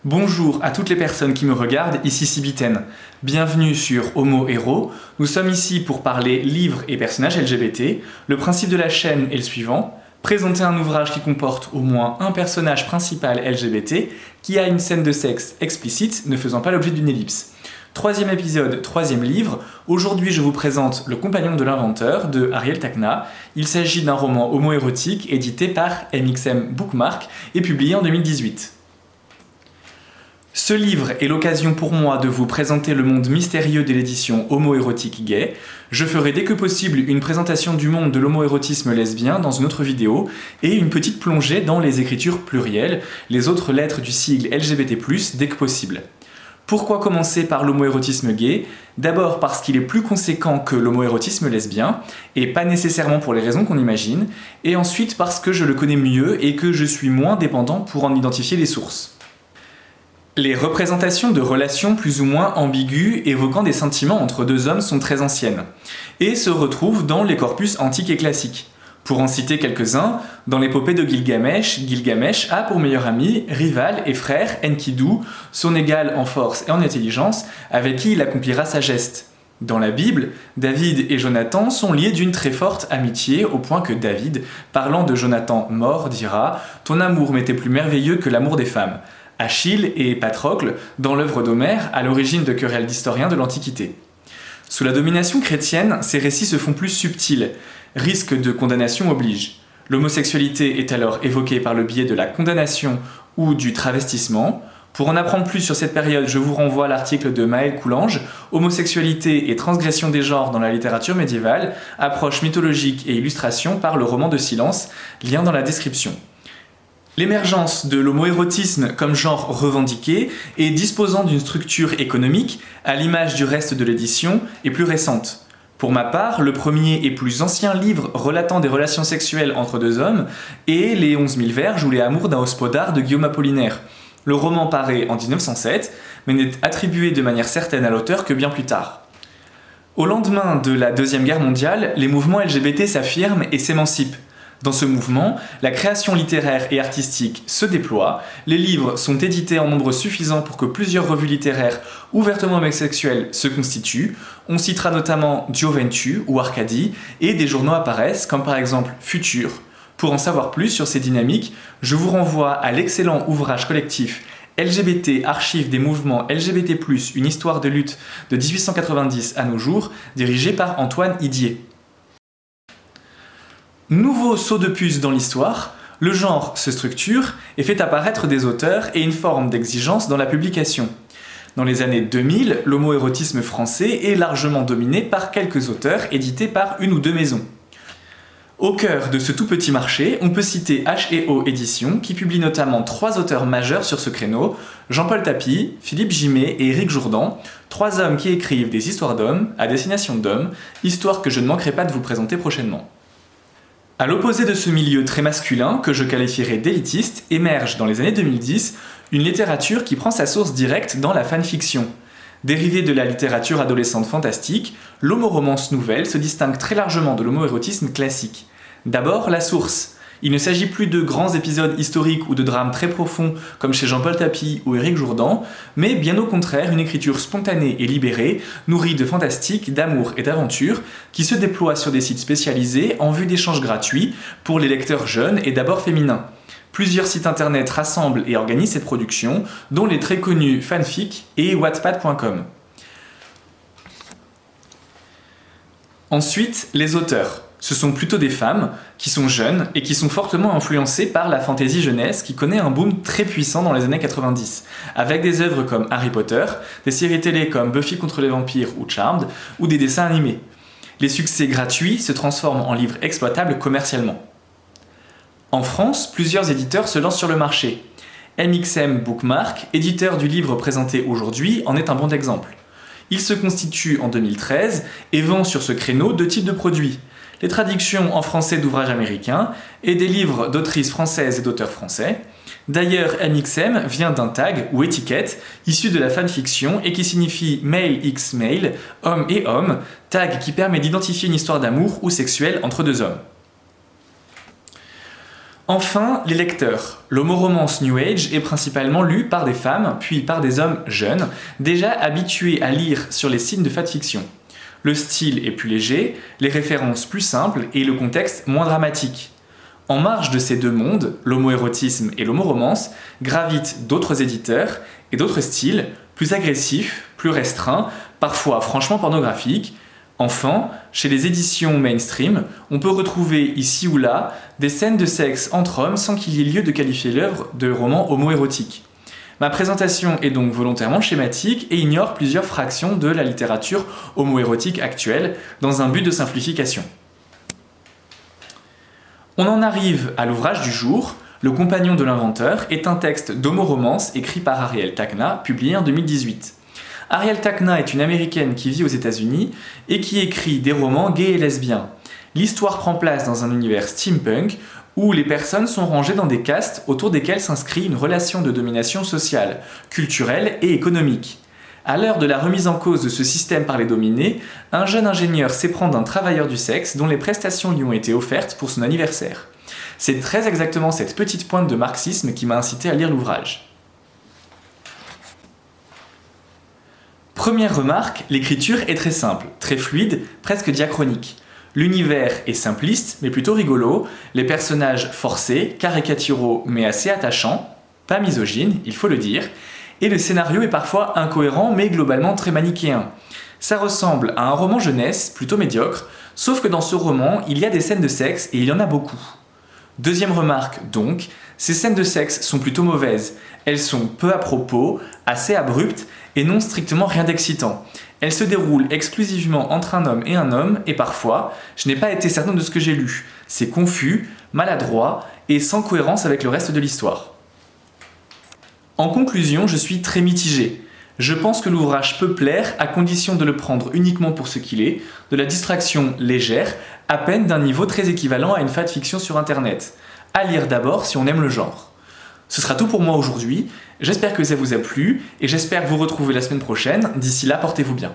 Bonjour à toutes les personnes qui me regardent, ici Sibiten. Bienvenue sur Homo Héros. Nous sommes ici pour parler livres et personnages LGBT. Le principe de la chaîne est le suivant. Présenter un ouvrage qui comporte au moins un personnage principal LGBT qui a une scène de sexe explicite ne faisant pas l'objet d'une ellipse. Troisième épisode, troisième livre. Aujourd'hui, je vous présente Le Compagnon de l'inventeur de Ariel Tacna. Il s'agit d'un roman homo-érotique édité par MXM Bookmark et publié en 2018. Ce livre est l'occasion pour moi de vous présenter le monde mystérieux de l'édition homo-érotique gay. Je ferai dès que possible une présentation du monde de l'homo-érotisme lesbien dans une autre vidéo et une petite plongée dans les écritures plurielles, les autres lettres du sigle LGBT+, dès que possible. Pourquoi commencer par l'homo-érotisme gay ? D'abord parce qu'il est plus conséquent que l'homo-érotisme lesbien, et pas nécessairement pour les raisons qu'on imagine, et ensuite parce que je le connais mieux et que je suis moins dépendant pour en identifier les sources. Les représentations de relations plus ou moins ambiguës évoquant des sentiments entre deux hommes sont très anciennes, et se retrouvent dans les corpus antiques et classiques. Pour en citer quelques-uns, dans l'épopée de Gilgamesh, Gilgamesh a pour meilleur ami, rival et frère Enkidu, son égal en force et en intelligence, avec qui il accomplira sa geste. Dans la Bible, David et Jonathan sont liés d'une très forte amitié au point que David, parlant de Jonathan mort, dira « Ton amour m'était plus merveilleux que l'amour des femmes ». Achille et Patrocle, dans l'œuvre d'Homère, à l'origine de querelles d'historiens de l'Antiquité. Sous la domination chrétienne, ces récits se font plus subtils. Risque de condamnation oblige. L'homosexualité est alors évoquée par le biais de la condamnation ou du travestissement. Pour en apprendre plus sur cette période, je vous renvoie à l'article de Maël Coulange, Homosexualité et transgression des genres dans la littérature médiévale, approche mythologique et illustration par le roman de Silence, lien dans la description. L'émergence de l'homo-érotisme comme genre revendiqué et disposant d'une structure économique, à l'image du reste de l'édition, est plus récente. Pour ma part, le premier et plus ancien livre relatant des relations sexuelles entre deux hommes est Les 11 000 verges ou Les amours d'un hospodar de Guillaume Apollinaire. Le roman paraît en 1907, mais n'est attribué de manière certaine à l'auteur que bien plus tard. Au lendemain de la Deuxième Guerre mondiale, les mouvements LGBT s'affirment et s'émancipent. Dans ce mouvement, la création littéraire et artistique se déploie, les livres sont édités en nombre suffisant pour que plusieurs revues littéraires ouvertement homosexuelles se constituent, on citera notamment Gioventu ou Arcadie, et des journaux apparaissent comme par exemple Futur. Pour en savoir plus sur ces dynamiques, je vous renvoie à l'excellent ouvrage collectif LGBT Archives des mouvements LGBT+, une histoire de lutte de 1890 à nos jours, dirigé par Antoine Idier. Nouveau saut de puce dans l'histoire, le genre se structure et fait apparaître des auteurs et une forme d'exigence dans la publication. Dans les années 2000, l'homo-érotisme français est largement dominé par quelques auteurs édités par une ou deux maisons. Au cœur de ce tout petit marché, on peut citer H&O Éditions, qui publie notamment 3 auteurs majeurs sur ce créneau, Jean-Paul Tapie, Philippe Gimet et Éric Jourdan, 3 hommes qui écrivent des histoires d'hommes, à destination d'hommes, histoire que je ne manquerai pas de vous présenter prochainement. À l'opposé de ce milieu très masculin, que je qualifierais d'élitiste, émerge dans les années 2010 une littérature qui prend sa source directe dans la fanfiction. Dérivée de la littérature adolescente fantastique, l'homo-romance nouvelle se distingue très largement de l'homo-érotisme classique. D'abord, la source. Il ne s'agit plus de grands épisodes historiques ou de drames très profonds comme chez Jean-Paul Tapie ou Éric Jourdan, mais bien au contraire une écriture spontanée et libérée, nourrie de fantastique, d'amour et d'aventure, qui se déploie sur des sites spécialisés en vue d'échanges gratuits pour les lecteurs jeunes et d'abord féminins. Plusieurs sites internet rassemblent et organisent cette production, dont les très connus Fanfic et Wattpad.com. Ensuite, les auteurs. Ce sont plutôt des femmes qui sont jeunes et qui sont fortement influencées par la fantasy jeunesse qui connaît un boom très puissant dans les années 90, avec des œuvres comme Harry Potter, des séries télé comme Buffy contre les vampires ou Charmed, ou des dessins animés. Les succès gratuits se transforment en livres exploitables commercialement. En France, plusieurs éditeurs se lancent sur le marché. MXM Bookmark, éditeur du livre présenté aujourd'hui, en est un bon exemple. Il se constitue en 2013 et vend sur ce créneau 2 types de produits. Les traductions en français d'ouvrages américains et des livres d'autrices françaises et d'auteurs français. D'ailleurs, MXM vient d'un tag ou étiquette issu de la fanfiction et qui signifie male x male, homme et homme, tag qui permet d'identifier une histoire d'amour ou sexuelle entre deux hommes. Enfin, les lecteurs. L'homoromance New Age est principalement lu par des femmes, puis par des hommes jeunes, déjà habitués à lire sur les signes de fanfiction. Le style est plus léger, les références plus simples et le contexte moins dramatique. En marge de ces deux mondes, l'homoérotisme et l'homoromance, gravitent d'autres éditeurs et d'autres styles, plus agressifs, plus restreints, parfois franchement pornographiques. Enfin, chez les éditions mainstream, on peut retrouver ici ou là des scènes de sexe entre hommes sans qu'il y ait lieu de qualifier l'œuvre de roman homoérotique. Ma présentation est donc volontairement schématique et ignore plusieurs fractions de la littérature homoérotique actuelle dans un but de simplification. On en arrive à l'ouvrage du jour. Le compagnon de l'inventeur est un texte d'homoromance écrit par Ariel Tacna, publié en 2018. Ariel Tacna est une américaine qui vit aux États-Unis et qui écrit des romans gays et lesbiens. L'histoire prend place dans un univers steampunk où les personnes sont rangées dans des castes autour desquelles s'inscrit une relation de domination sociale, culturelle et économique. À l'heure de la remise en cause de ce système par les dominés, un jeune ingénieur s'éprend d'un travailleur du sexe dont les prestations lui ont été offertes pour son anniversaire. C'est très exactement cette petite pointe de marxisme qui m'a incité à lire l'ouvrage. Première remarque, l'écriture est très simple, très fluide, presque diachronique. L'univers est simpliste, mais plutôt rigolo, les personnages forcés, caricaturaux, mais assez attachants, pas misogynes, il faut le dire, et le scénario est parfois incohérent, mais globalement très manichéen. Ça ressemble à un roman jeunesse, plutôt médiocre, sauf que dans ce roman, il y a des scènes de sexe, et il y en a beaucoup. Deuxième remarque donc, ces scènes de sexe sont plutôt mauvaises. Elles sont peu à propos, assez abruptes, et non strictement rien d'excitant. Elle se déroule exclusivement entre un homme, et parfois, je n'ai pas été certain de ce que j'ai lu. C'est confus, maladroit, et sans cohérence avec le reste de l'histoire. En conclusion, je suis très mitigé. Je pense que l'ouvrage peut plaire à condition de le prendre uniquement pour ce qu'il est, de la distraction légère, à peine d'un niveau très équivalent à une fanfiction sur internet. À lire d'abord si on aime le genre. Ce sera tout pour moi aujourd'hui, j'espère que ça vous a plu et j'espère vous retrouver la semaine prochaine. D'ici là, portez-vous bien.